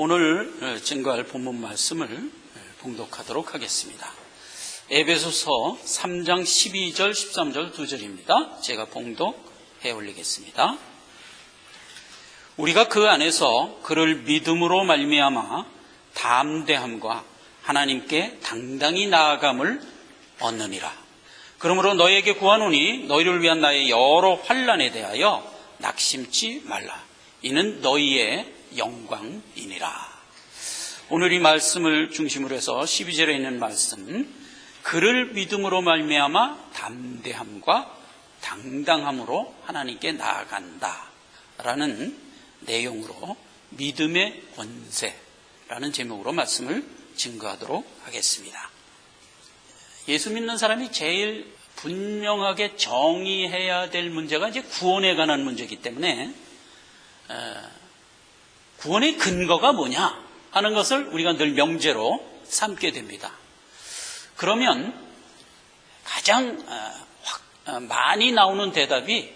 오늘 증거할 본문 말씀을 봉독하도록 하겠습니다. 에베소서 3장 12절 13절 2절입니다. 제가 봉독해 올리겠습니다. 우리가 그 안에서 그를 믿음으로 말미암아 담대함과 하나님께 당당히 나아감을 얻느니라. 그러므로 너희에게 구하노니 너희를 위한 나의 여러 환난에 대하여 낙심치 말라. 이는 너희의 영광이니라. 오늘 이 말씀을 중심으로 해서 12절에 있는 말씀, 그를 믿음으로 말미암아 담대함과 당당함으로 하나님께 나아간다 라는 내용으로 믿음의 권세라는 제목으로 말씀을 증거하도록 하겠습니다. 예수 믿는 사람이 제일 분명하게 정의해야 될 문제가 이제 구원에 관한 문제이기 때문에 구원의 근거가 뭐냐 하는 것을 우리가 늘 명제로 삼게 됩니다. 그러면 가장 많이 나오는 대답이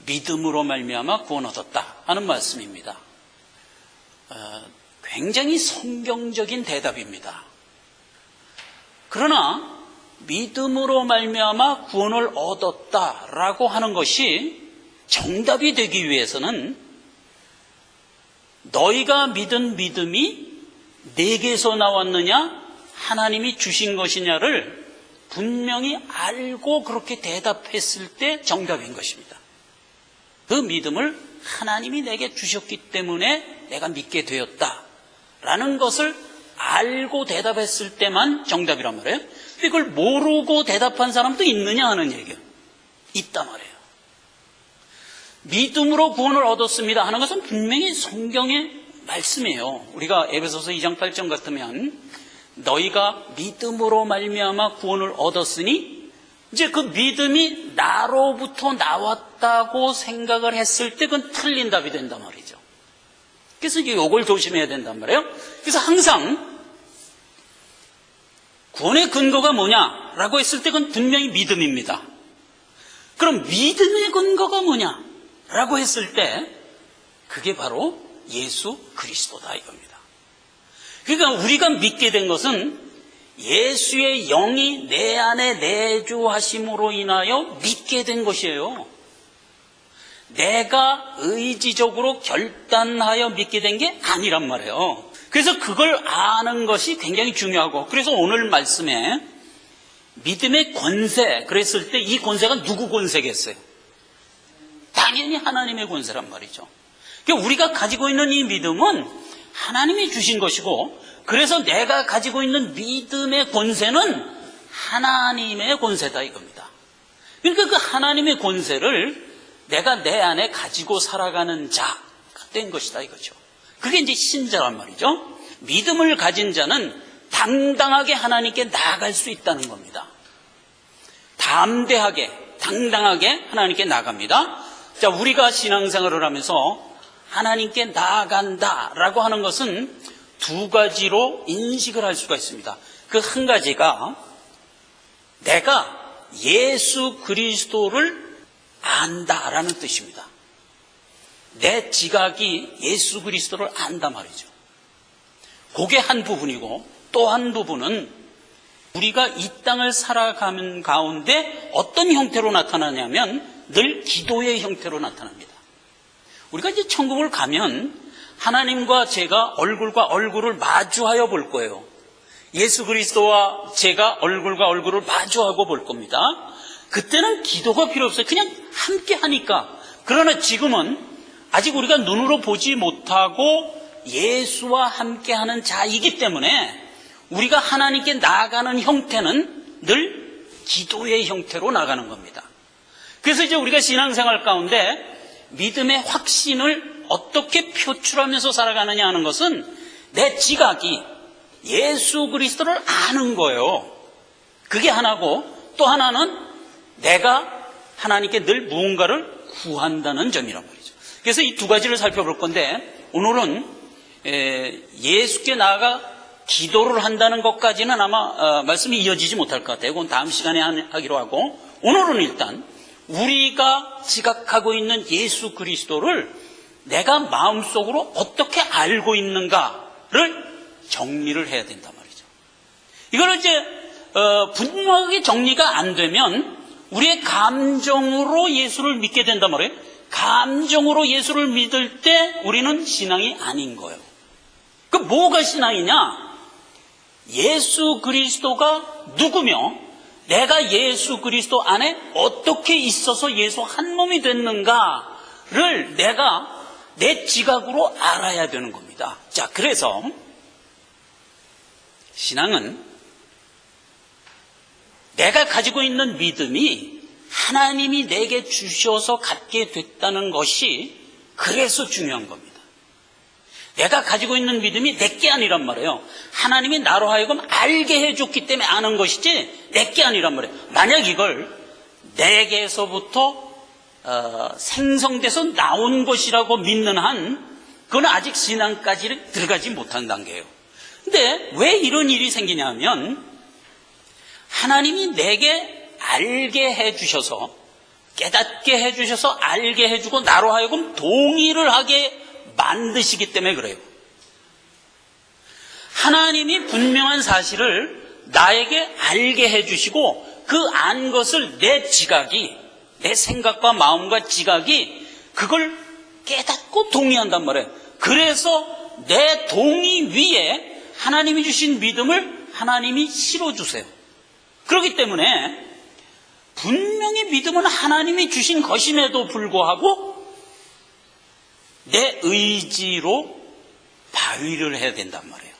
믿음으로 말미암아 구원 얻었다 하는 말씀입니다. 굉장히 성경적인 대답입니다. 그러나 믿음으로 말미암아 구원을 얻었다라고 하는 것이 정답이 되기 위해서는 너희가 믿은 믿음이 내게서 나왔느냐 하나님이 주신 것이냐를 분명히 알고 그렇게 대답했을 때 정답인 것입니다. 그 믿음을 하나님이 내게 주셨기 때문에 내가 믿게 되었다라는 것을 알고 대답했을 때만 정답이란 말이에요. 근데 그걸 모르고 대답한 사람도 있느냐 하는 얘기예요. 있단 말이에요. 믿음으로 구원을 얻었습니다 하는 것은 분명히 성경의 말씀이에요. 우리가 에베소서 2장 8절 같으면 너희가 믿음으로 말미암아 구원을 얻었으니, 이제 그 믿음이 나로부터 나왔다고 생각을 했을 때 그건 틀린 답이 된단 말이죠. 그래서 이걸 조심해야 된단 말이에요. 그래서 항상 구원의 근거가 뭐냐라고 했을 때 그건 분명히 믿음입니다. 그럼 믿음의 근거가 뭐냐라고 했을 때 그게 바로 예수 그리스도다 이겁니다. 그러니까 우리가 믿게 된 것은 예수의 영이 내 안에 내주하심으로 인하여 믿게 된 것이에요. 내가 의지적으로 결단하여 믿게 된 게 아니란 말이에요. 그래서 그걸 아는 것이 굉장히 중요하고, 그래서 오늘 말씀에 믿음의 권세 그랬을 때 이 권세가 누구 권세겠어요? 당연히 하나님의 권세란 말이죠. 그러니까 우리가 가지고 있는 이 믿음은 하나님이 주신 것이고, 그래서 내가 가지고 있는 믿음의 권세는 하나님의 권세다 이겁니다. 그러니까 그 하나님의 권세를 내가 내 안에 가지고 살아가는 자가 된 것이다 이거죠. 그게 이제 신자란 말이죠. 믿음을 가진 자는 당당하게 하나님께 나아갈 수 있다는 겁니다. 담대하게, 당당하게 하나님께 나아갑니다. 자, 우리가 신앙생활을 하면서 하나님께 나아간다라고 하는 것은 두 가지로 인식을 할 수가 있습니다. 그 한 가지가 내가 예수 그리스도를 안다라는 뜻입니다. 내 지각이 예수 그리스도를 안다 말이죠. 그게 한 부분이고, 또 한 부분은 우리가 이 땅을 살아가는 가운데 어떤 형태로 나타나냐면 늘 기도의 형태로 나타납니다. 우리가 이제 천국을 가면 하나님과 제가 얼굴과 얼굴을 마주하여 볼 거예요. 예수 그리스도와 제가 얼굴과 얼굴을 마주하고 볼 겁니다. 그때는 기도가 필요 없어요. 그냥 함께 하니까. 그러나 지금은 아직 우리가 눈으로 보지 못하고 예수와 함께 하는 자이기 때문에 우리가 하나님께 나아가는 형태는 늘 기도의 형태로 나가는 겁니다. 그래서 이제 우리가 신앙생활 가운데 믿음의 확신을 어떻게 표출하면서 살아가느냐 하는 것은 내 지각이 예수 그리스도를 아는 거예요. 그게 하나고, 또 하나는 내가 하나님께 늘 무언가를 구한다는 점이란 말이죠. 그래서 이 두 가지를 살펴볼 건데, 오늘은 예수께 나아가 기도를 한다는 것까지는 아마 말씀이 이어지지 못할 것 같아요. 그건 다음 시간에 하기로 하고, 오늘은 일단 우리가 지각하고 있는 예수 그리스도를 내가 마음속으로 어떻게 알고 있는가 정리를 해야 된단 말이죠. 이걸 이제 분명하게 정리가 안 되면 우리의 감정으로 예수를 믿게 된단 말이에요. 감정으로 예수를 믿을 때 우리는 신앙이 아닌 거예요. 그 뭐가 신앙이냐? 예수 그리스도가 누구며 내가 예수 그리스도 안에 어떻게 있어서 예수 한 몸이 됐는가를 내가 내 지각으로 알아야 되는 겁니다. 자, 그래서 신앙은 내가 가지고 있는 믿음이 하나님이 내게 주셔서 갖게 됐다는 것이 그래서 중요한 겁니다. 내가 가지고 있는 믿음이 내게 아니란 말이에요. 하나님이 나로 하여금 알게 해줬기 때문에 아는 것이지 내게 아니란 말이에요. 만약 이걸 내게서부터 생성돼서 나온 것이라고 믿는 한 그건 아직 신앙까지 들어가지 못한 단계예요. 근데 왜 이런 일이 생기냐면 하나님이 내게 알게 해주셔서 깨닫게 해주셔서 알게 해주고 나로 하여금 동의를 하게 만드시기 때문에 그래요. 하나님이 분명한 사실을 나에게 알게 해주시고 그 안 것을 내 지각이 내 생각과 마음과 지각이 그걸 깨닫고 동의한단 말이에요. 그래서 내 동의 위에 하나님이 주신 믿음을 하나님이 실어주세요. 그렇기 때문에 분명히 믿음은 하나님이 주신 것임에도 불구하고 내 의지로 발휘를 해야 된단 말이에요.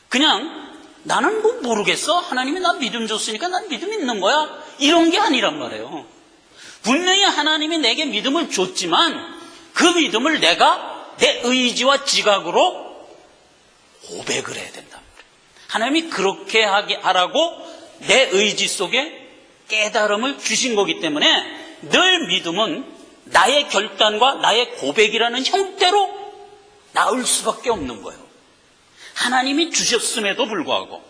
그냥 나는 뭐 모르겠어. 하나님이 나 믿음 줬으니까 난 믿음 있는 거야. 이런 게 아니란 말이에요. 분명히 하나님이 내게 믿음을 줬지만 그 믿음을 내가 내 의지와 지각으로 고백을 해야 된단 말이에요. 하나님이 그렇게 하라고 내 의지 속에 깨달음을 주신 거기 때문에 늘 믿음은 나의 결단과 나의 고백이라는 형태로 나올 수밖에 없는 거예요. 하나님이 주셨음에도 불구하고.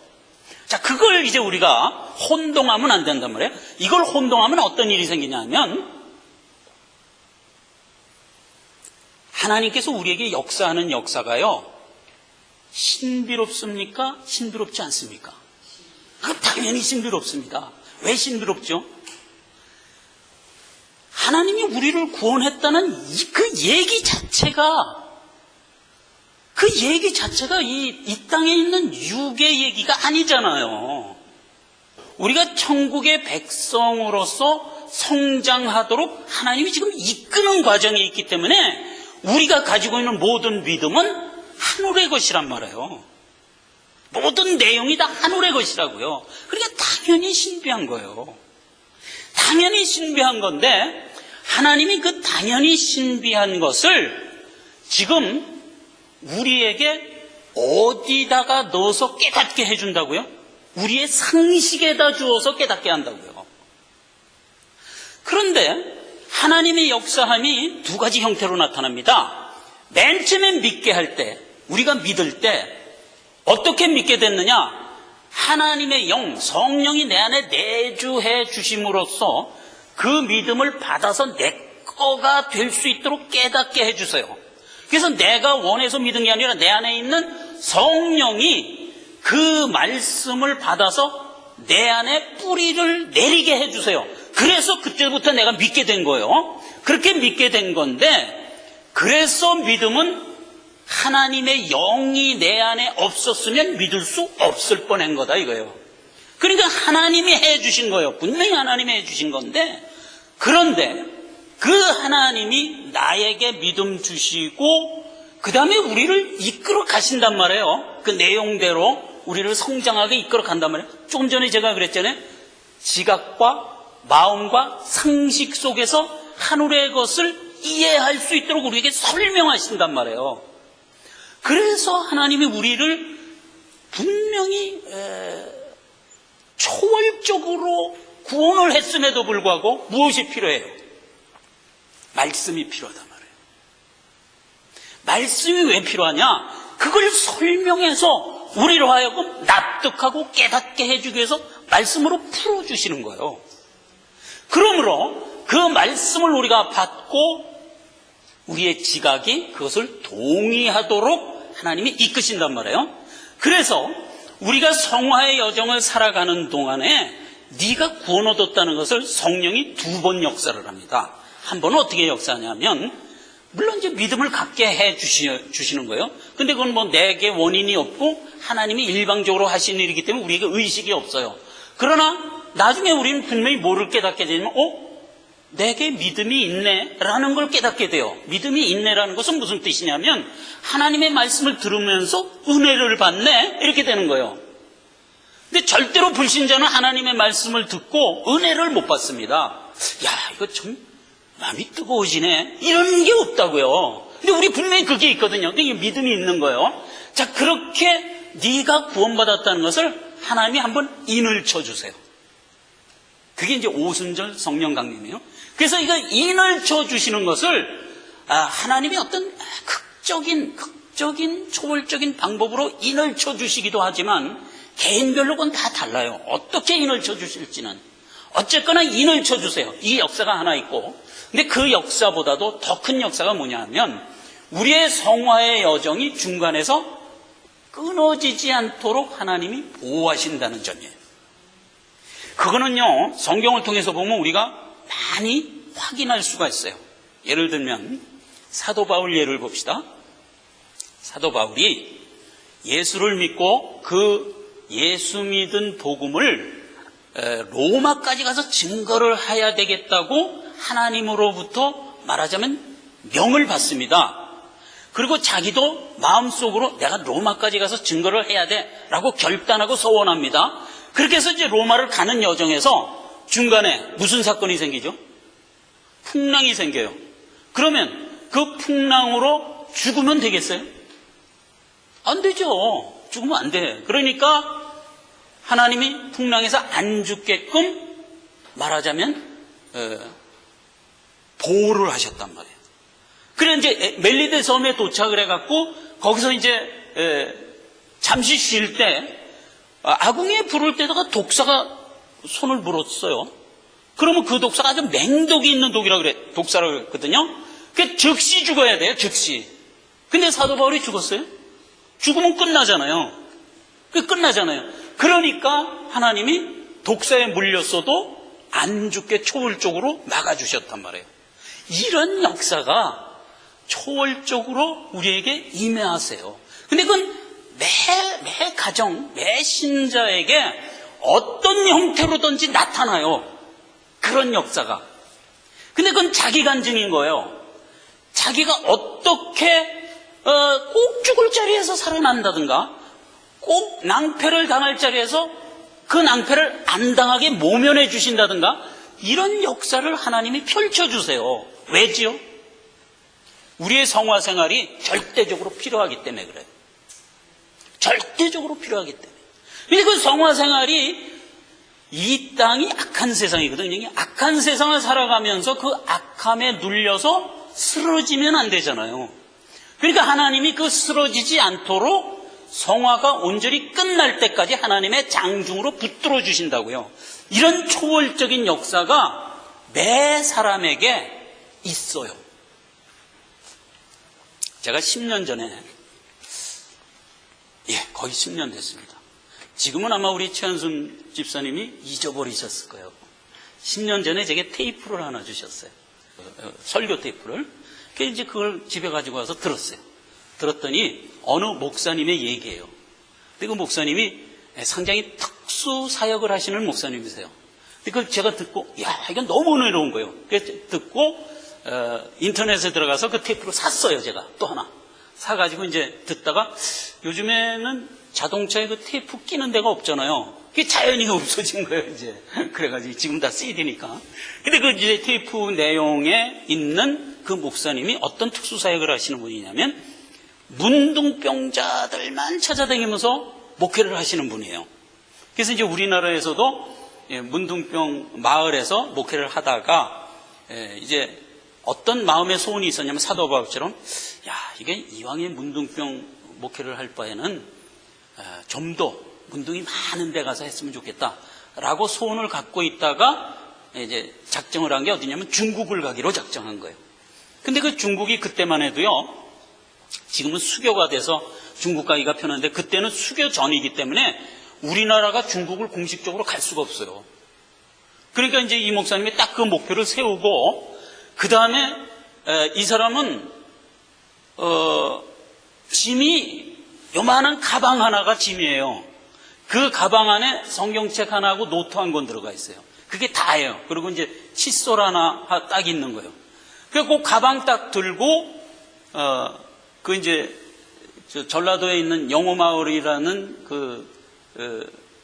자, 그걸 이제 우리가 혼동하면 안 된단 말이에요. 이걸 혼동하면 어떤 일이 생기냐면 하나님께서 우리에게 역사하는 역사가요, 신비롭습니까? 신비롭지 않습니까? 그건 당연히 신비롭습니다. 왜 신비롭죠? 하나님이 우리를 구원했다는 그 얘기 자체가 이 땅에 있는 육의 얘기가 아니잖아요. 우리가 천국의 백성으로서 성장하도록 하나님이 지금 이끄는 과정에 있기 때문에 우리가 가지고 있는 모든 믿음은 하늘의 것이란 말이에요. 모든 내용이 다 하늘의 것이라고요. 그러니까 당연히 신비한 거예요. 당연히 신비한 건데 하나님이 그 당연히 신비한 것을 지금 우리에게 어디다가 넣어서 깨닫게 해준다고요? 우리의 상식에다 주어서 깨닫게 한다고요. 그런데 하나님의 역사함이 두 가지 형태로 나타납니다. 맨 처음에 믿게 할 때, 우리가 믿을 때 어떻게 믿게 됐느냐? 하나님의 영, 성령이 내 안에 내주해 주심으로써 그 믿음을 받아서 내 거가 될 수 있도록 깨닫게 해주세요. 그래서 내가 원해서 믿은 게 아니라 내 안에 있는 성령이 그 말씀을 받아서 내 안에 뿌리를 내리게 해주세요. 그래서 그때부터 내가 믿게 된 거예요. 그렇게 믿게 된 건데, 그래서 믿음은 하나님의 영이 내 안에 없었으면 믿을 수 없을 뻔한 거다 이거예요. 그러니까 하나님이 해주신 거예요. 분명히 하나님이 해주신 건데, 그런데 그 하나님이 나에게 믿음 주시고 그 다음에 우리를 이끌어 가신단 말이에요. 그 내용대로 우리를 성장하게 이끌어 간단 말이에요. 조금 전에 제가 그랬잖아요. 지각과 마음과 상식 속에서 하늘의 것을 이해할 수 있도록 우리에게 설명하신단 말이에요. 그래서 하나님이 우리를 분명히 초월적으로 구원을 했음에도 불구하고 무엇이 필요해요? 말씀이 필요하단 말이에요. 말씀이 왜 필요하냐? 그걸 설명해서 우리로 하여금 납득하고 깨닫게 해주기 위해서 말씀으로 풀어주시는 거예요. 그러므로 그 말씀을 우리가 받고 우리의 지각이 그것을 동의하도록 하나님이 이끄신단 말이에요. 그래서 우리가 성화의 여정을 살아가는 동안에 네가 구원 얻었다는 것을 성령이 2번 역사를 합니다. 한 번은 어떻게 역사하냐면, 물론 이제 믿음을 갖게 해 주시는 거예요. 근데 그건 뭐 내게 원인이 없고 하나님이 일방적으로 하신 일이기 때문에 우리에게 의식이 없어요. 그러나 나중에 우리는 분명히 뭐를 깨닫게 되냐면, 내게 믿음이 있네 라는 걸 깨닫게 돼요. 믿음이 있네라는 것은 무슨 뜻이냐면, 하나님의 말씀을 들으면서 은혜를 받네 이렇게 되는 거예요. 근데 절대로 불신자는 하나님의 말씀을 듣고 은혜를 못 받습니다. 야, 이거 좀 마음이 뜨거워지네 이런 게 없다고요. 근데 우리 분명히 그게 있거든요. 근데 이게 믿음이 있는 거예요. 자, 그렇게 네가 구원받았다는 것을 하나님이 한번 인을 쳐주세요. 그게 이제 오순절 성령 강림이에요. 그래서 이거 인을 쳐주시는 것을 하나님이 어떤 극적인 초월적인 방법으로 인을 쳐주시기도 하지만, 개인별로 그건 다 달라요. 어떻게 인을 쳐주실지는. 어쨌거나 인을 쳐주세요. 이 역사가 하나 있고, 근데 그 역사보다도 더 큰 역사가 뭐냐 하면, 우리의 성화의 여정이 중간에서 끊어지지 않도록 하나님이 보호하신다는 점이에요. 그거는요, 성경을 통해서 보면 우리가 많이 확인할 수가 있어요. 예를 들면 사도 바울 예를 봅시다. 사도 바울이 예수를 믿고 그 예수 믿은 복음을 로마까지 가서 증거를 해야 되겠다고 하나님으로부터 말하자면 명을 받습니다. 그리고 자기도 마음속으로 내가 로마까지 가서 증거를 해야 돼라고 결단하고 서원합니다. 그렇게 해서 이제 로마를 가는 여정에서 중간에 무슨 사건이 생기죠? 풍랑이 생겨요. 그러면 그 풍랑으로 죽으면 되겠어요? 안 되죠. 죽으면 안 돼. 그러니까 하나님이 풍랑에서 안 죽게끔 말하자면 보호를 하셨단 말이에요. 그래 이제 멜리데 섬에 도착을 해갖고 거기서 이제 잠시 쉴 때 아궁이에 불을 때다가 독사가 손을 물었어요. 그러면 그 독사가 아주 맹독이 있는 독사라고 그랬거든요. 그 즉시 죽어야 돼요, 즉시. 근데 사도 바울이 죽었어요? 죽으면 끝나잖아요. 끝나잖아요. 그러니까 하나님이 독사에 물렸어도 안 죽게 초월적으로 막아주셨단 말이에요. 이런 역사가 초월적으로 우리에게 임해하세요. 근데 그건 매 가정, 매 신자에게 어떤 형태로든지 나타나요. 그런 역사가. 근데 그건 자기 간증인 거예요. 자기가 어떻게 꼭 죽을 자리에서 살아난다든가, 꼭 낭패를 당할 자리에서 그 낭패를 안 당하게 모면해 주신다든가, 이런 역사를 하나님이 펼쳐주세요. 왜지요? 우리의 성화 생활이 절대적으로 필요하기 때문에 그래요. 절대적으로 필요하기 때문에. 근데 그 성화 생활이, 이 땅이 악한 세상이거든요. 악한 세상을 살아가면서 그 악함에 눌려서 쓰러지면 안 되잖아요. 그러니까 하나님이 그 쓰러지지 않도록 성화가 온전히 끝날 때까지 하나님의 장중으로 붙들어 주신다고요. 이런 초월적인 역사가 매 사람에게 있어요. 제가 10년 전에, 거의 10년 됐습니다. 지금은 아마 우리 최한순 집사님이 잊어버리셨을 거예요. 10년 전에 제게 테이프를 하나 주셨어요. 설교 테이프를. 그래서 이제 그걸 집에 가지고 와서 들었어요. 들었더니 어느 목사님의 얘기예요. 근데 그 목사님이 상당히 특수 사역을 하시는 목사님이세요. 근데 그걸 제가 듣고, 이건 너무 은혜로운 거예요. 그래서 듣고 인터넷에 들어가서 그 테이프를 샀어요. 제가 또 하나 사가지고 이제 듣다가, 요즘에는 자동차에 그 테이프 끼는 데가 없잖아요. 그게 자연히 없어진 거예요, 이제. 그래가지고 지금 다 CD니까. 근데 그 이제 테이프 내용에 있는 그 목사님이 어떤 특수 사역을 하시는 분이냐면, 문둥병자들만 찾아다니면서 목회를 하시는 분이에요. 그래서 이제 우리나라에서도 문둥병 마을에서 목회를 하다가, 이제 어떤 마음의 소원이 있었냐면, 사도 바울처럼, 이게 이왕에 문둥병 목회를 할 바에는 좀 더 문둥이 많은 데 가서 했으면 좋겠다라고 소원을 갖고 있다가 이제 작정을 한 게 어디냐면 중국을 가기로 작정한 거예요. 근데 그 중국이 그때만 해도요, 지금은 수교가 돼서 중국 가기가 편한데 그때는 수교 전이기 때문에 우리나라가 중국을 공식적으로 갈 수가 없어요. 그러니까 이제 이 목사님이 딱 그 목표를 세우고 그 다음에 이 사람은 짐이 요만한 가방 하나가 짐이에요. 그 가방 안에 성경책 하나하고 노트 한 권 들어가 있어요. 그게 다예요. 그리고 이제 칫솔 하나 딱 있는 거예요. 그래서 그 가방 딱 들고 그 이제 전라도에 있는 영호마을이라는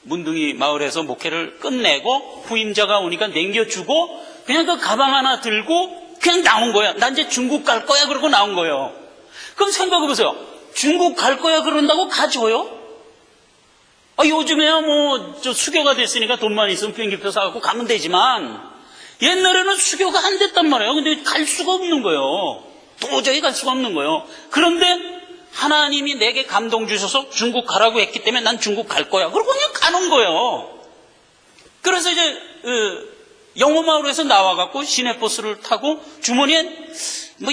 문둥이 마을에서 목회를 끝내고 후임자가 오니까 남겨주고 그냥 그 가방 하나 들고 그냥 나온 거야. 난 이제 중국 갈 거야 그러고 나온 거예요. 그럼 생각해보세요. 중국 갈 거야 그런다고 가져요? 요즘에야 수교가 됐으니까 돈만 있으면 비행기표 사갖고 가면 되지만 옛날에는 수교가 안 됐단 말이에요. 근데 갈 수가 없는 거예요. 도저히 갈 수가 없는 거예요. 그런데 하나님이 내게 감동 주셔서 중국 가라고 했기 때문에 난 중국 갈 거야. 그러고 그냥 가는 거예요. 그래서 이제 영호마을에서 나와갖고 시내버스를 타고 주머니에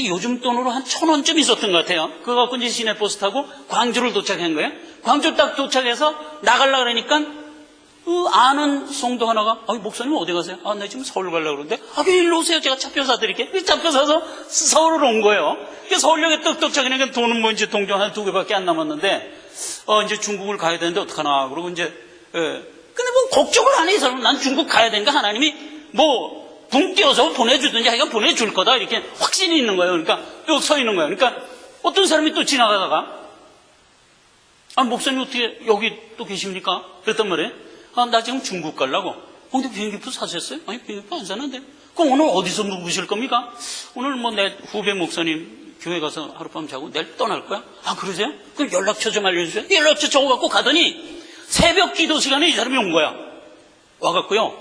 요즘 돈으로 한 1,000원쯤 있었던 것 같아요. 그거 갖고 이제 시내버스 타고 광주를 도착한 거예요. 광주 딱 도착해서 나가려고 그러니까 아는 성도 하나가 목사님 어디 가세요? 나 지금 서울 가려고 그러는데 일로 오세요. 제가 차표 사드릴게요. 차표 사서 서울을 온 거예요. 서울역에 떡 도착하니까 돈은 이제 동전 한 2개밖에 안 남았는데 이제 중국을 가야 되는데 어떡하나 그러고 이제 근데 걱정을 안 해. 이 사람은 난 중국 가야 되니까 하나님이 붕 띄워서 보내주든지 하여간 보내줄 거다 이렇게 확신이 있는 거예요. 그러니까 여기 서 있는 거예요. 그러니까 어떤 사람이 또 지나가다가 목사님 어떻게 여기 또 계십니까? 그랬단 말이에요. 나 지금 중국 가려고. 근데 비행기표 사셨어요? 아니 비행기표 안 사는데. 그럼 오늘 어디서 묵으실 겁니까? 오늘 내 후배 목사님 교회 가서 하룻밤 자고 내일 떠날 거야? 그러세요? 그럼 연락처 좀 알려주세요. 연락처 적어갖고 가더니 새벽 기도 시간에 이 사람이 온 거야. 와갖고요.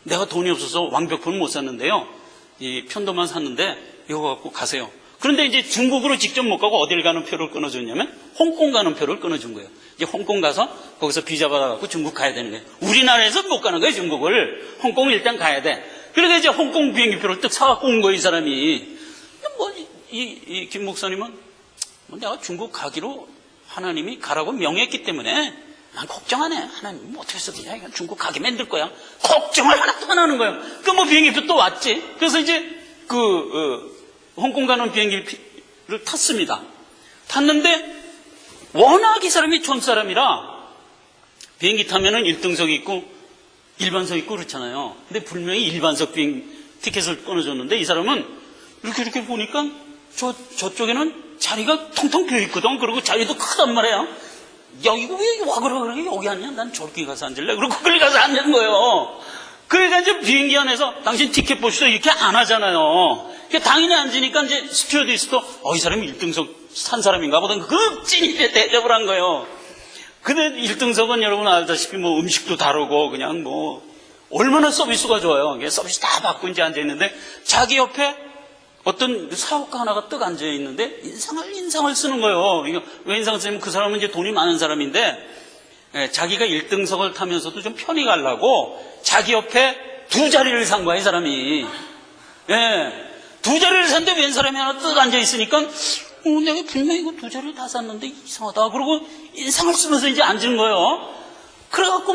내가 돈이 없어서 왕벽표는 못 샀는데요. 이 편도만 샀는데 이거 갖고 가세요. 그런데 이제 중국으로 직접 못 가고 어딜 가는 표를 끊어줬냐면 홍콩 가는 표를 끊어준 거예요. 이제 홍콩 가서 거기서 비자 받아갖고 중국 가야 되는 거예요. 우리나라에서 못 가는 거예요, 중국을. 홍콩을 일단 가야 돼. 그러니까 이제 홍콩 비행기 표를 딱 사갖고 온 거예요, 이 사람이. 이 김 목사님은 내가 중국 가기로 하나님이 가라고 명했기 때문에 난 걱정 안 해. 하나님 어떻게 해서든 중국 가게 만들 거야. 걱정을 하나도 안 하는 거예요. 비행기표 또 왔지. 그래서 이제 홍콩 가는 비행기를 탔습니다. 탔는데 워낙 이 사람이 촌사람이라 비행기 타면은 1등석 있고 일반석 있고 그렇잖아요. 근데 분명히 일반석 비행 티켓을 끊어줬는데 이 사람은 이렇게 보니까 저쪽에는 자리가 텅텅 비어 있거든. 그리고 자리도 크단 말이에요. 이거 왜 와 그래 여기 앉냐? 난 저렇게 가서 앉을래. 그리고 거기 가서 앉는 거예요. 그러니까 이제 비행기 안에서 당신 티켓 보시죠 이렇게 안 하잖아요. 당연히 앉으니까 이제 스튜어디스도 이 사람이 1등석 산 사람인가 보다 찐이게 대접을 한 거예요. 근데 1등석은 여러분 알다시피 음식도 다르고 그냥 얼마나 서비스가 좋아요. 서비스 다 받고 이제 앉아있는데 자기 옆에 어떤 사업가 하나가 떡 앉아있는데 인상을 쓰는 거예요. 왜 인상을 쓰냐면 그 사람은 이제 돈이 많은 사람인데 자기가 1등석을 타면서도 좀 편히 가려고 자기 옆에 2자리를 산 거야, 이 사람이. 2자리를 샀는데 웬 사람이 하나 떡 앉아있으니까 내가 분명히 이거 2자리를 다 샀는데 이상하다. 그러고 인상을 쓰면서 이제 앉은 거예요. 그래갖고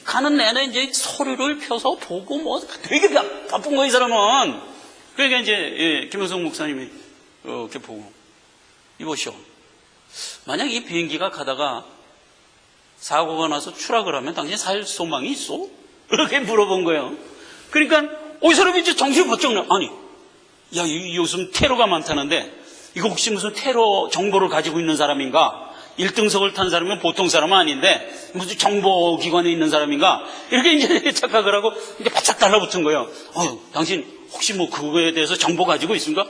가는 내내 이제 서류를 펴서 보고 되게 바쁜 거야, 이 사람은. 그러니까 이제 김영성 목사님이 이렇게 보고 이보시오. 만약 이 비행기가 가다가 사고가 나서 추락을 하면 당신 살 소망이 있어? 이렇게 물어본 거예요. 그러니까 이 사람이 이제 정신이 번쩍 나. 아니, 요즘 테러가 많다는데 이거 혹시 무슨 테러 정보를 가지고 있는 사람인가? 1등석을 탄 사람은 보통 사람은 아닌데 무슨 정보기관에 있는 사람인가? 이렇게 이제 착각을 하고 이제 바짝 달라붙은 거예요. 당신 혹시 그거에 대해서 정보 가지고 있습니까?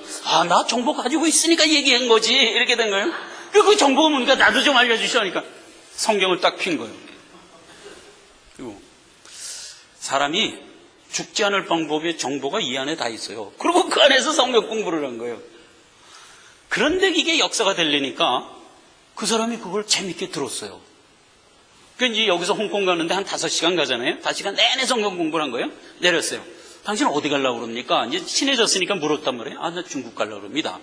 나 정보 가지고 있으니까 얘기한 거지. 이렇게 된 거예요. 그 정보가 뭔가 나도 좀 알려주시라니까 성경을 딱 핀 거예요. 그리고 사람이 죽지 않을 방법의 정보가 이 안에 다 있어요. 그리고 그 안에서 성경 공부를 한 거예요. 그런데 이게 역사가 되려니까 그 사람이 그걸 재밌게 들었어요. 그러니까 이제 여기서 홍콩 가는데 한 5시간 가잖아요. 5시간 내내 성경 공부를 한 거예요. 내렸어요. 당신 어디 가려고 그럽니까? 이제 친해졌으니까 물었단 말이에요. 나 중국 가려고 그럽니다.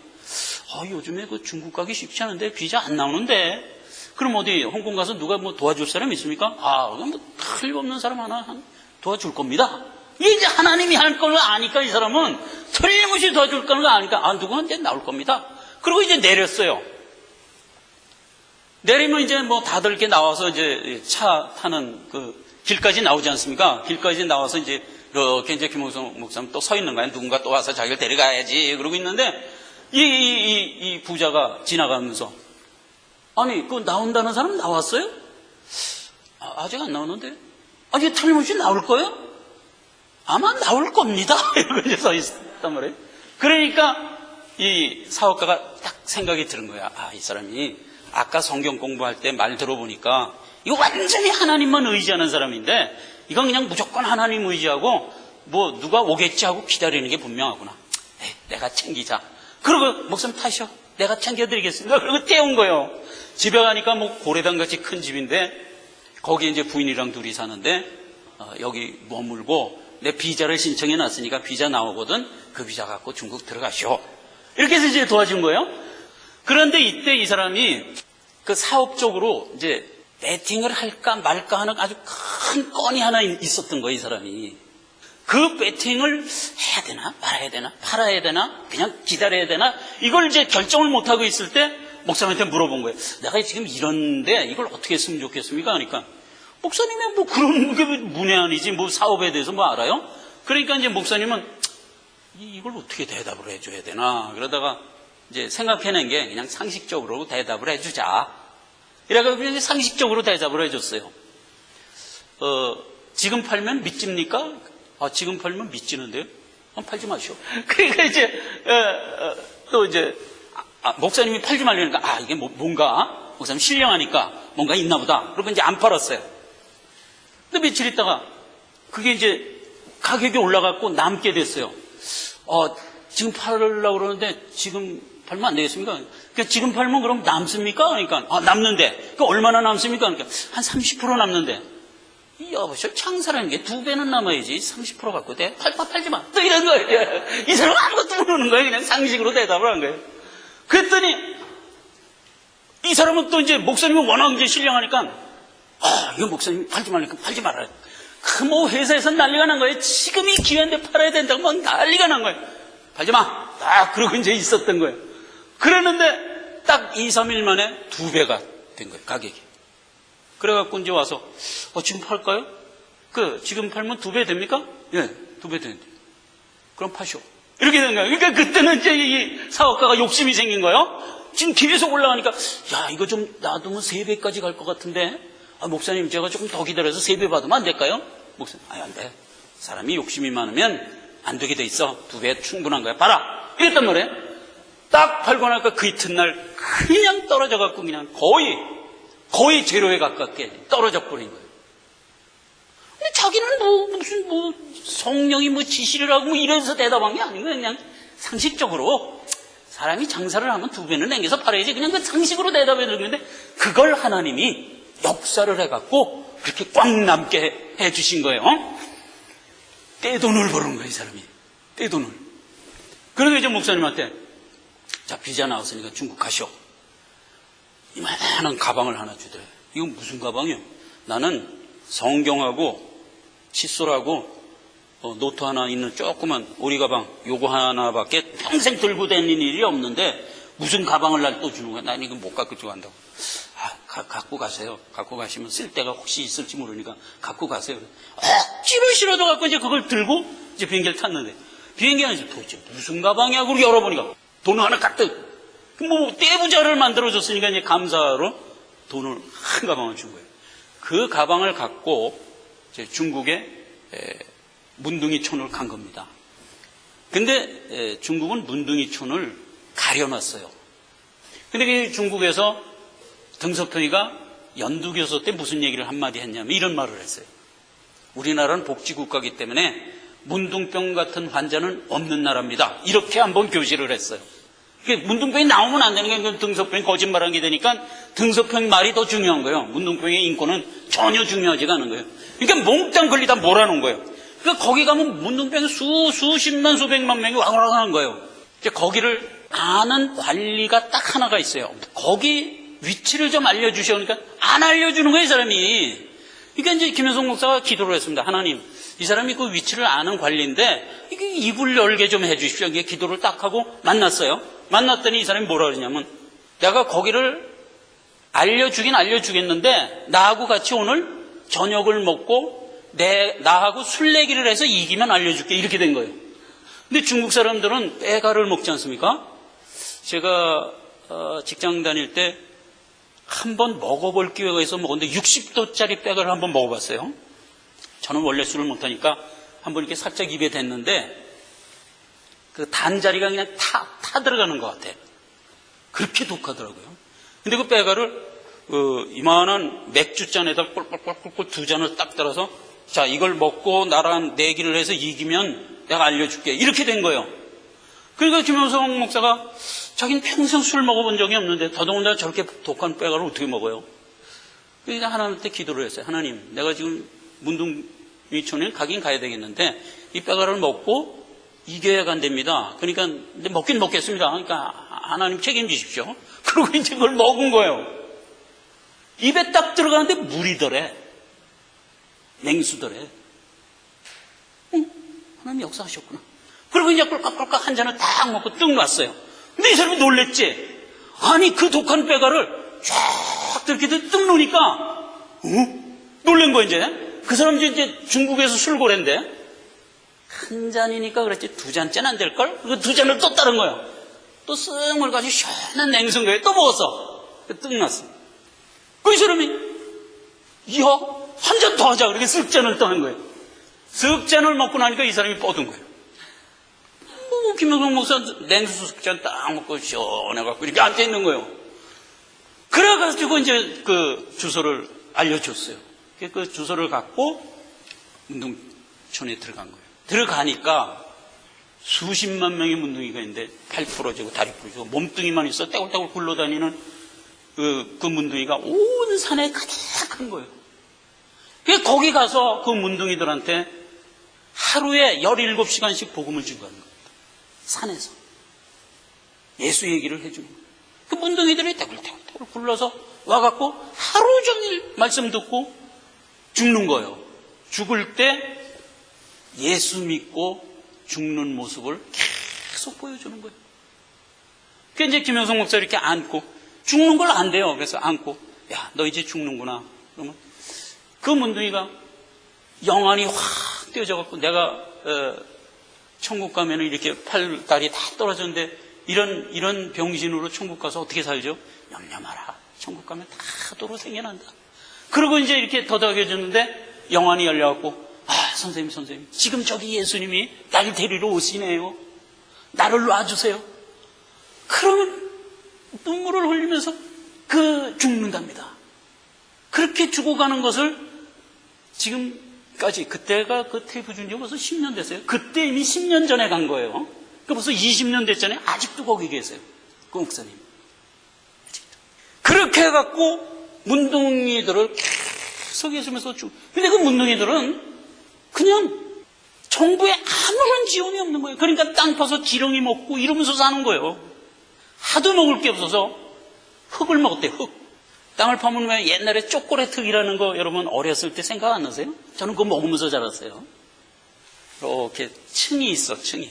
요즘에 그 중국 가기 쉽지 않은데 비자 안 나오는데 그럼 어디 홍콩 가서 누가 뭐 도와줄 사람 있습니까? 그럼 뭐 틀림없는 사람 하나 도와줄 겁니다. 이게 이제 하나님이 할 걸 아니까 이 사람은 틀림없이 도와줄 거는 거 아니까 누구는 이제 나올 겁니다. 그리고 이제 내렸어요. 내리면 이제 뭐 다들 이렇게 나와서 이제 차 타는 그 길까지 나오지 않습니까? 길까지 나와서 이제 이렇게 이제 김홍성 목사님 또 서 있는 거야. 누군가 또 와서 자기를 데려가야지 그러고 있는데 이 부자가 지나가면서 아니 그 나온다는 사람 나왔어요? 아직 안 나오는데? 아직 틀림없이 나올 거예요? 아마 나올 겁니다. 이러고 이제 서 있단 말이에요. 그러니까 이 사업가가 딱 생각이 드는 거야. 이 사람이 아까 성경 공부할 때 말 들어보니까 이거 완전히 하나님만 의지하는 사람인데 이건 그냥 무조건 하나님 의지하고 뭐 누가 오겠지 하고 기다리는 게 분명하구나. 내가 챙기자. 그러고 목사님 타셔. 내가 챙겨드리겠습니다. 그리고 떼온 거예요. 집에 가니까 뭐 고래당같이 큰 집인데 거기에 이제 부인이랑 둘이 사는데 여기 머물고 내 비자를 신청해 놨으니까 비자 나오거든. 그 비자 갖고 중국 들어가시오. 이렇게 해서 이제 도와준 거예요. 그런데 이때 이 사람이 그 사업적으로 이제 배팅을 할까 말까 하는 아주 큰 건이 하나 있었던 거예요, 이 사람이. 그 배팅을 해야 되나 말아야 되나 팔아야 되나 그냥 기다려야 되나 이걸 이제 결정을 못하고 있을 때 목사님한테 물어본 거예요. 내가 지금 이런데 이걸 어떻게 했으면 좋겠습니까? 그러니까 목사님이 뭐 그런 게 문외한이지 뭐 사업에 대해서 뭐 알아요? 그러니까 이제 목사님은 이걸 어떻게 대답을 해줘야 되나 그러다가 이제 생각해낸 게 그냥 상식적으로 대답을 해주자. 이래가지고 그냥 상식적으로 대답을 해줬어요. 지금 팔면 믿집니까? 지금 팔면 믿지는데요? 팔지 마시오. 그러니까 이제, 또 이제, 목사님이 팔지 말려니까, 이게 뭔가, 목사님 신령하니까 뭔가 있나 보다. 그러고 이제 안 팔았어요. 근데 며칠 있다가, 그게 이제 가격이 올라갔고 남게 됐어요. 지금 팔으려고 그러는데 지금 팔면 안 되겠습니까? 그러니까 지금 팔면 그럼 남습니까? 그러니까, 남는데. 그 얼마나 남습니까? 그러니까, 한 30% 남는데. 여보시오, 창사라는 게 2배는 남아야지 30% 갖고 돼? 팔지 마. 또 이런 거예요. 이 사람은 아무것도 모르는 거예요. 그냥 상식으로 대답을 한 거예요. 그랬더니, 이 사람은 또 이제 목사님은 워낙 이제 신령하니까, 이거 목사님이 팔지 말라니까 팔지 말아요. 뭐 회사에서 난리가 난 거예요. 지금이 기회인데 팔아야 된다고 막 난리가 난 거예요. 팔지 마. 그러고 이제 있었던 거예요. 그랬는데, 딱 2, 3일 만에 2배가 된 거예요, 가격이. 그래갖고 이제 와서, 지금 팔까요? 지금 팔면 2배 됩니까? 예, 2배 되는데. 그럼 파시오. 이렇게 된 거예요. 그러니까 그때는 이제 이 사업가가 욕심이 생긴 거예요. 지금 계속 올라가니까, 이거 좀 놔두면 3배까지 갈 것 같은데, 목사님 제가 조금 더 기다려서 3배 받으면 안 될까요? 목사님, 안 돼. 사람이 욕심이 많으면 안 되게 돼 있어. 2배 충분한 거야. 봐라. 이랬단 말이에요. 딱 팔고 나니까 그 이튿날 그냥 떨어져갖고 그냥 거의 제로에 가깝게 떨어져 버린 거예요. 근데 자기는 무슨 성령이 지시를 하고 이래서 대답한 게 아니고 그냥 상식적으로 사람이 장사를 하면 2배는 남겨서 팔아야지 그냥 그 상식으로 대답해 드리는데 그걸 하나님이 역사를 해갖고 그렇게 꽉 남게 해주신 거예요. 떼돈을 버는 거예요, 이 사람이. 떼돈을. 그러니까 이제 목사님한테 비자 나왔으니까 중국 가시오. 이만한 가방을 하나 주더래. 이건 무슨 가방이요? 나는 성경하고 칫솔하고 노트 하나 있는 조그만 오리 가방 요거 하나밖에 평생 들고 다니는 일이 없는데 무슨 가방을 날 또 주는 거야? 난 이거 못 갖고 간다고. 갖고 가세요. 갖고 가시면 쓸 데가 혹시 있을지 모르니까 갖고 가세요. 억지로 실어도 갖고 이제 그걸 들고 이제 비행기를 탔는데 비행기 안에서 도대체 무슨 가방이야? 그러고 열어보니까 돈 하나 가득. 떼부자를 만들어줬으니까 이제 감사로 돈을 한 가방을 준 거예요. 그 가방을 갖고 이제 중국의 문둥이촌을 간 겁니다. 근데 중국은 문둥이촌을 가려놨어요. 근데 중국에서 등석통이가 연두교서 때 무슨 얘기를 한마디 했냐면 이런 말을 했어요. 우리나라는 복지국가이기 때문에 문둥병 같은 환자는 없는 나라입니다. 이렇게 한번 교시를 했어요. 문둥병이 나오면 안 되는 게 등석병이 거짓말한 게 되니까 등석병 말이 더 중요한 거예요. 문둥병의 인권은 전혀 중요하지가 않은 거예요. 그러니까 몽땅 걸리다 몰아놓은 거예요. 그러니까 거기 가면 문둥병이 수십만 수백만 명이 왕왕한 거예요. 이제 거기를 아는 관리가 딱 하나가 있어요. 거기 위치를 좀 알려주셔. 그러니까 안 알려주는 거예요, 이 사람이. 그러니까 이제 김현성 목사가 기도를 했습니다. 하나님, 이 사람이 그 위치를 아는 관리인데 이게 입을 열게 좀 해주십시오. 이게 기도를 딱 하고 만났어요. 만났더니 이 사람이 뭐라 그러냐면, 내가 거기를 알려주긴 알려주겠는데 나하고 같이 오늘 저녁을 먹고 나하고 술래기를 해서 이기면 알려줄게. 이렇게 된 거예요. 근데 중국 사람들은 빼가를 먹지 않습니까? 제가 직장 다닐 때 한번 먹어볼 기회가 있어서 먹었는데 60도짜리 빼가를 한번 먹어봤어요. 저는 원래 술을 못하니까 한번 이렇게 살짝 입에 댔는데 그 단자리가 그냥 타 들어가는 것 같아요. 그렇게 독하더라고요. 근데 그 빼가를 이만한 맥주잔에다 꿀꿀꿀꿀 두 잔을 딱 따라서, 자, 이걸 먹고 나랑 내기를 해서 이기면 내가 알려줄게. 이렇게 된 거예요. 그러니까 김현성 목사가 자기는 평생 술 먹어본 적이 없는데 더더군다나 저렇게 독한 빼가를 어떻게 먹어요? 그러니까 하나님한테 기도를 했어요. 하나님, 내가 지금 문둥이촌에 가긴 가야 되겠는데 이 빼가를 먹고 이겨야 간답니다. 그러니까 근데 먹긴 먹겠습니다. 그러니까 하나님 책임지십시오. 그러고 이제 그걸 먹은 거예요. 입에 딱 들어가는데 물이더래. 냉수더래. 하나님 역사하셨구나. 그리고 이제 꿀꺽꿀꺽 한 잔을 딱 먹고 뚝 놨어요. 근데 이 사람이 놀랬지. 아니, 그 독한 빼가를 쫙 이렇게 뚝 놓으니까 놀란 거야. 이제 그 사람 이제 중국에서 술고래인데 한 잔이니까 그랬지 두 잔째는 안 될걸? 그 두 잔을 또 따른 거야. 또 쓱을 가지고 시원한 냉수인가에 또 먹었어. 뚝 놨어. 그 사람이 이야, 한 잔 더 하자. 그렇게 쓱 잔을 떠는 거예요. 쓱 잔을 먹고 나니까 이 사람이 뻗은 거예요. 김영성 목사 냉수 쓱잔 딱 먹고 시원해갖고 이렇게 앉아있는 거예요. 그래가지고 이제 그 주소를 알려줬어요. 그 주소를 갖고 운동촌에 들어간 거예요. 들어가니까 수십만 명의 문둥이가 있는데 팔 부러지고 다리 부러지고 몸뚱이만 있어 떼굴떼굴 굴러다니는 그 문둥이가 온 산에 가득한 거예요. 거기 가서 그 문둥이들한테 하루에 17시간씩 복음을 주고 가는 겁니다. 산에서 예수 얘기를 해주는 거예요. 그 문둥이들이 떼굴떼굴 굴러서 와갖고 하루 종일 말씀 듣고 죽는 거예요. 죽을 때 예수 믿고 죽는 모습을 계속 보여주는 거예요. 그래서 이제 김영성 목사 이렇게 안고, 죽는 걸 안 돼요. 그래서 안고, 야, 너 이제 죽는구나. 그러면 그 문둥이가 영안이 확 떼어져갖고, 내가 천국 가면은 이렇게 팔, 다리 다 떨어졌는데 이런 병신으로 천국 가서 어떻게 살죠? 염려마라. 천국 가면 다 도로 생겨난다. 그리고 이제 이렇게 더덕여졌는데 영안이 열려갖고, 아, 선생님, 지금 저기 예수님이 날 데리러 오시네요. 나를 놔주세요. 그러면 눈물을 흘리면서 죽는답니다. 그렇게 죽어가는 것을 지금까지, 그때가 그 테이프 준 지 벌써 10년 됐어요. 그때 이미 10년 전에 간 거예요. 그 벌써 20년 됐잖아요. 아직도 거기 계세요. 그 목사님. 그렇게 해갖고 문둥이들을 계속 예수면서 근데 그 문둥이들은 그냥 정부에 아무런 지원이 없는 거예요. 그러니까 땅 파서 지렁이 먹고 이러면서 사는 거예요. 하도 먹을 게 없어서 흙을 먹었대요. 흙. 땅을 파면 왜 옛날에 초콜릿흙이라는 거 여러분 어렸을 때 생각 안 나세요? 저는 그거 먹으면서 자랐어요. 이렇게 층이 있어, 층이.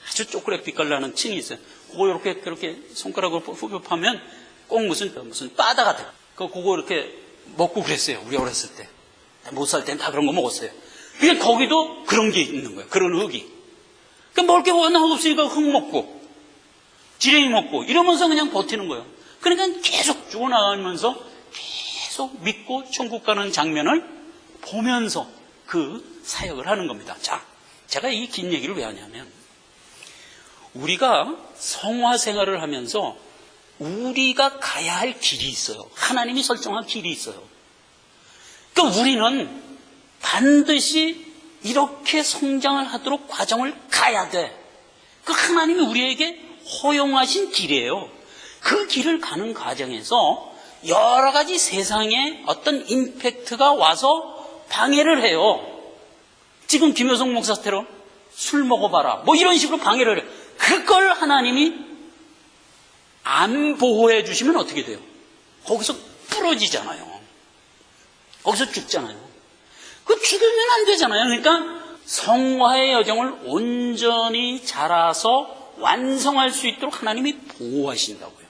아주 초콜릿 빛깔 나는 층이 있어요. 그거 이렇게 손가락으로 후벼 파면 꼭 무슨 바다 같아요. 그거 이렇게 먹고 그랬어요. 우리 어렸을 때. 못 살 땐 다 그런 거 먹었어요. 그게 거기도 그런 게 있는 거예요. 그런 흙이. 그러니까 먹을 게 하나 없으니까 흙 먹고, 지렁이 먹고, 이러면서 그냥 버티는 거예요. 그러니까 계속 죽어나가면서 계속 믿고 천국 가는 장면을 보면서 그 사역을 하는 겁니다. 자, 제가 이 긴 얘기를 왜 하냐면, 우리가 성화 생활을 하면서 우리가 가야 할 길이 있어요. 하나님이 설정한 길이 있어요. 그러니까 우리는 반드시 이렇게 성장을 하도록 과정을 가야 돼. 그 하나님이 우리에게 허용하신 길이에요. 그 길을 가는 과정에서 여러 가지 세상에 어떤 임팩트가 와서 방해를 해요. 지금 김효성 목사처럼 술 먹어봐라. 뭐 이런 식으로 방해를 해요. 그걸 하나님이 안 보호해 주시면 어떻게 돼요? 거기서 부러지잖아요. 거기서 죽잖아요. 그 죽으면 안 되잖아요. 그러니까 성화의 여정을 온전히 자라서 완성할 수 있도록 하나님이 보호하신다고요.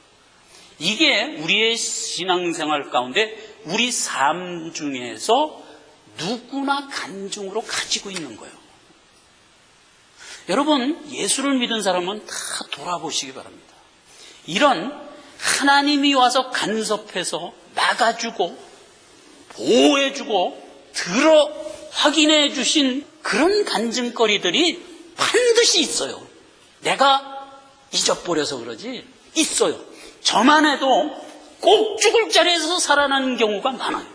이게 우리의 신앙생활 가운데 우리 삶 중에서 누구나 간증으로 가지고 있는 거예요. 여러분, 예수를 믿은 사람은 다 돌아보시기 바랍니다. 이런 하나님이 와서 간섭해서 막아주고 보호해주고 확인해 주신 그런 간증거리들이 반드시 있어요. 내가 잊어버려서 그러지 있어요. 저만 해도 꼭 죽을 자리에서 살아나는 경우가 많아요.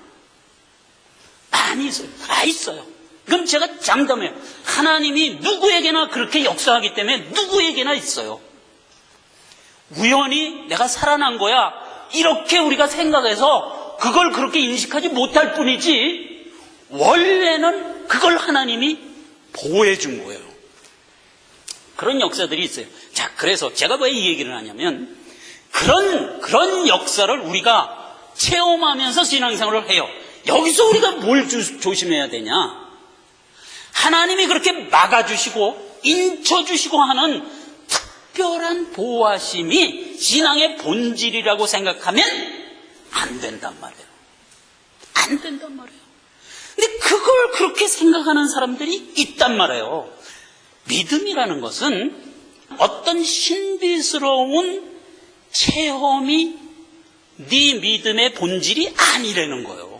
많이 있어요. 다 있어요. 그럼 제가 장담해요. 하나님이 누구에게나 그렇게 역사하기 때문에 누구에게나 있어요. 우연히 내가 살아난 거야 이렇게 우리가 생각해서 그걸 그렇게 인식하지 못할 뿐이지 원래는 그걸 하나님이 보호해 준 거예요. 그런 역사들이 있어요. 자, 그래서 제가 왜 이 얘기를 하냐면 그런 역사를 우리가 체험하면서 신앙생활을 해요. 여기서 우리가 뭘 조심해야 되냐? 하나님이 그렇게 막아주시고 인쳐주시고 하는 특별한 보호하심이 신앙의 본질이라고 생각하면 안 된단 말이에요. 안 된단 말이에요. 근데 그걸 그렇게 생각하는 사람들이 있단 말이에요. 믿음이라는 것은 어떤 신비스러운 체험이 네 믿음의 본질이 아니라는 거예요.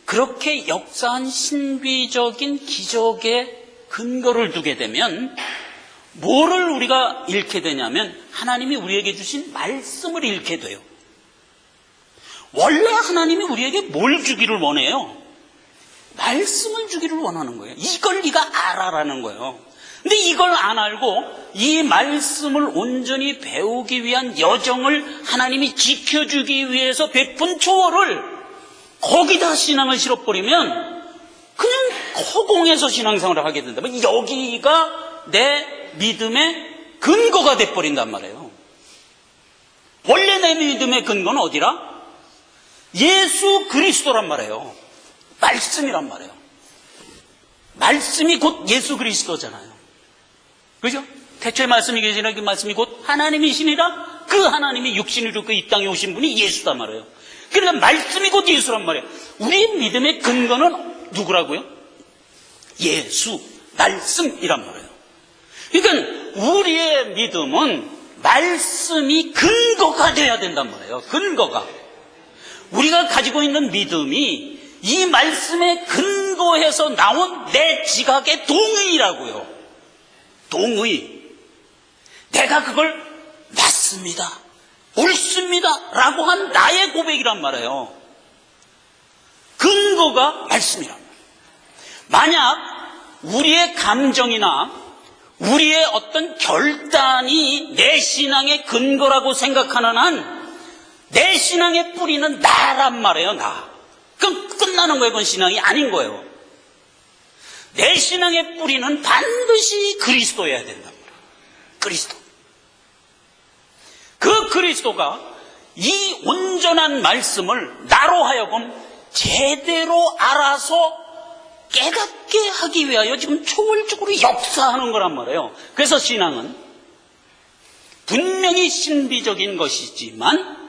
그렇게 역사한 신비적인 기적에 근거를 두게 되면 뭐를 우리가 잃게 되냐면 하나님이 우리에게 주신 말씀을 잃게 돼요. 원래 하나님이 우리에게 뭘 주기를 원해요? 말씀을 주기를 원하는 거예요. 이걸 네가 알아라는 거예요. 근데 이걸 안 알고 이 말씀을 온전히 배우기 위한 여정을 하나님이 지켜주기 위해서 베푼 초월을 거기다 신앙을 실어버리면 그냥 허공에서 신앙생활을 하게 된다면 여기가 내 믿음의 근거가 돼버린단 말이에요. 원래 내 믿음의 근거는 어디라? 예수 그리스도란 말이에요. 말씀이란 말이에요. 말씀이 곧 예수 그리스도잖아요. 그죠? 태초에 말씀이 계시나 그 말씀이 곧 하나님이시니라 그 하나님이 육신으로 그 이 땅에 오신 분이 예수단 말이에요. 그러니까 말씀이 곧 예수란 말이에요. 우리의 믿음의 근거는 누구라고요? 예수, 말씀이란 말이에요. 그러니까 우리의 믿음은 말씀이 근거가 돼야 된단 말이에요. 근거가. 우리가 가지고 있는 믿음이 이 말씀에 근거해서 나온 내 지각의 동의라고요. 동의. 내가 그걸 맞습니다, 옳습니다 라고 한 나의 고백이란 말이에요. 근거가 말씀이란 말이에요. 만약 우리의 감정이나 우리의 어떤 결단이 내 신앙의 근거라고 생각하는 한 내 신앙의 뿌리는 나란 말이에요. 나. 그럼 끝나는 거예요. 그건 신앙이 아닌 거예요. 내 신앙의 뿌리는 반드시 그리스도여야 된단 말이에요. 그리스도. 그 그리스도가 이 온전한 말씀을 나로 하여금 제대로 알아서 깨닫게 하기 위하여 지금 초월적으로 역사하는 거란 말이에요. 그래서 신앙은 분명히 신비적인 것이지만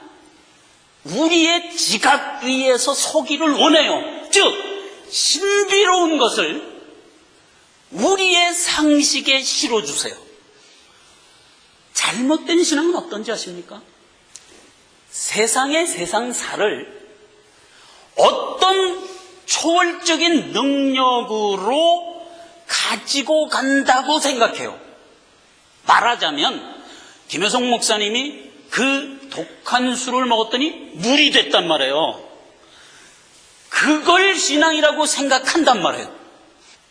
우리의 지각 위에서 서기를 원해요. 즉 신비로운 것을 우리의 상식에 실어주세요. 잘못된 신앙은 어떤지 아십니까? 세상의 세상사를 어떤 초월적인 능력으로 가지고 간다고 생각해요. 말하자면 김효성 목사님이 그 독한 술을 먹었더니 물이 됐단 말이에요. 그걸 신앙이라고 생각한단 말이에요.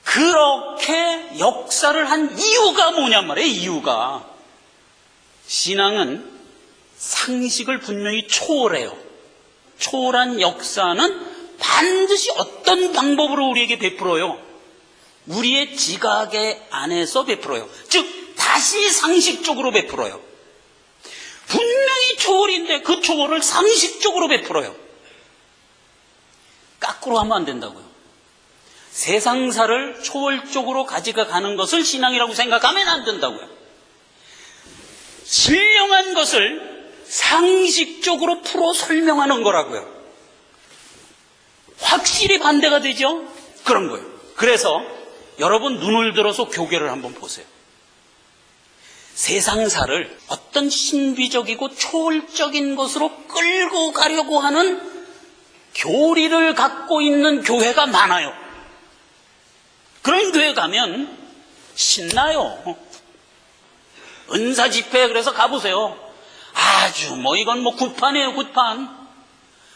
그렇게 역사를 한 이유가 뭐냔 말이에요. 이유가 신앙은 상식을 분명히 초월해요. 초월한 역사는 반드시 어떤 방법으로 우리에게 베풀어요? 우리의 지각의 안에서 베풀어요. 즉 다시 상식적으로 베풀어요. 분명히 초월인데 그 초월을 상식적으로 베풀어요. 거꾸로 하면 안 된다고요. 세상사를 초월적으로 가져가는 것을 신앙이라고 생각하면 안 된다고요. 신령한 것을 상식적으로 풀어 설명하는 거라고요. 확실히 반대가 되죠? 그런 거예요. 그래서 여러분 눈을 들어서 교계를 한번 보세요. 세상사를 어떤 신비적이고 초월적인 것으로 끌고 가려고 하는 교리를 갖고 있는 교회가 많아요. 그런 교회 가면 신나요. 은사 집회 그래서 가보세요. 아주 이건 굿판이에요, 굿판.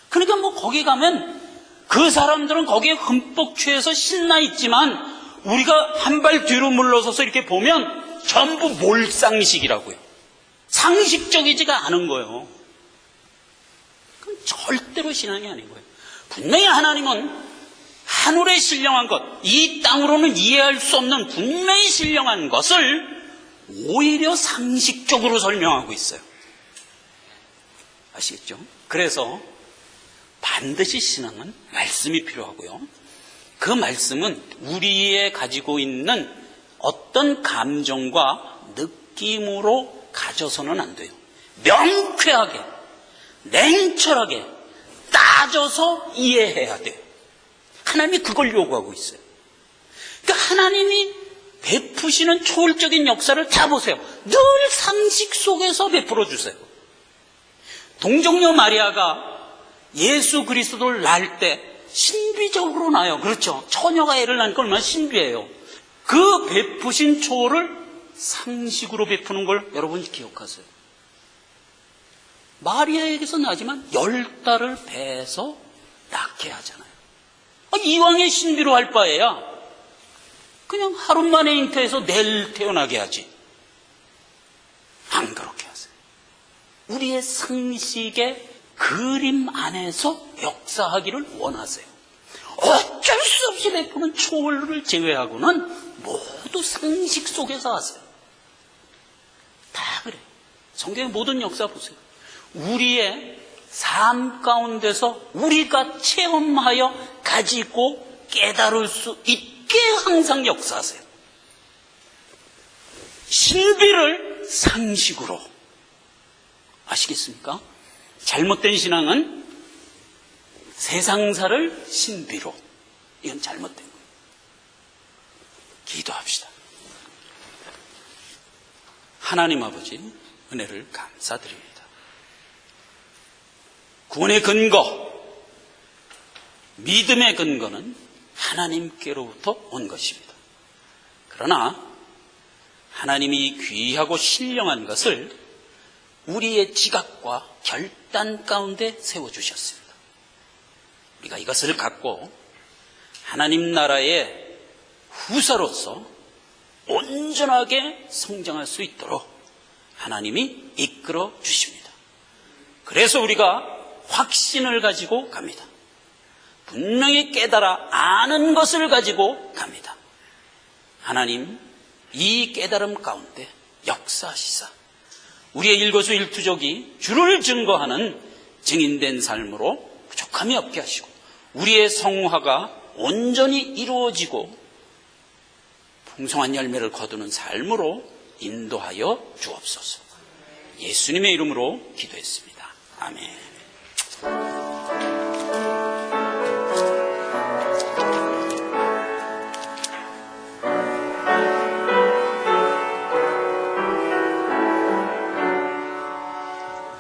그러니까 거기 가면 그 사람들은 거기에 흠뻑 취해서 신나 있지만 우리가 한 발 뒤로 물러서서 이렇게 보면 전부 몰상식이라고요. 상식적이지가 않은 거예요. 그건 절대로 신앙이 아닌 거예요. 분명히 하나님은 하늘에 신령한 것, 이 땅으로는 이해할 수 없는 분명히 신령한 것을 오히려 상식적으로 설명하고 있어요. 아시겠죠? 그래서 반드시 신앙은 말씀이 필요하고요. 그 말씀은 우리의 가지고 있는 어떤 감정과 느낌으로 가져서는 안 돼요. 명쾌하게, 냉철하게 따져서 이해해야 돼요. 하나님이 그걸 요구하고 있어요. 그러니까 하나님이 베푸시는 초월적인 역사를 다 보세요. 늘 상식 속에서 베풀어 주세요. 동정녀 마리아가 예수 그리스도를 낳을 때 신비적으로 나요. 그렇죠? 처녀가 애를 낳으니까 얼마나 신비해요. 그 베푸신 초월을 상식으로 베푸는 걸 여러분 기억하세요. 마리아에게서 나지만 10달을 배에서 낳게 하잖아요. 이왕에 신비로 할 바에야 그냥 하루 만에 잉태해서 내일 태어나게 하지. 안 그렇게 하세요. 우리의 상식의 그림 안에서 역사하기를 원하세요. 어쩔 수 없이 베푸는 초월을 제외하고는 모두 상식 속에서 하세요. 다 그래요. 성경의 모든 역사 보세요. 우리의 삶 가운데서 우리가 체험하여 가지고 깨달을 수 있게 항상 역사하세요. 신비를 상식으로. 아시겠습니까? 잘못된 신앙은 세상사를 신비로. 이건 잘못된 거예요. 기도합시다. 하나님 아버지, 은혜를 감사드립니다. 구원의 근거, 믿음의 근거는 하나님께로부터 온 것입니다. 그러나 하나님이 귀하고 신령한 것을 우리의 지각과 결단 가운데 세워주셨습니다. 우리가 이것을 갖고 하나님 나라의 후사로서 온전하게 성장할 수 있도록 하나님이 이끌어 주십니다. 그래서 우리가 확신을 가지고 갑니다. 분명히 깨달아 아는 것을 가지고 갑니다. 하나님, 이 깨달음 가운데 역사하시사 우리의 일거수일투족이 주를 증거하는 증인된 삶으로 부족함이 없게 하시고 우리의 성화가 온전히 이루어지고 풍성한 열매를 거두는 삶으로 인도하여 주옵소서. 예수님의 이름으로 기도했습니다. 아멘.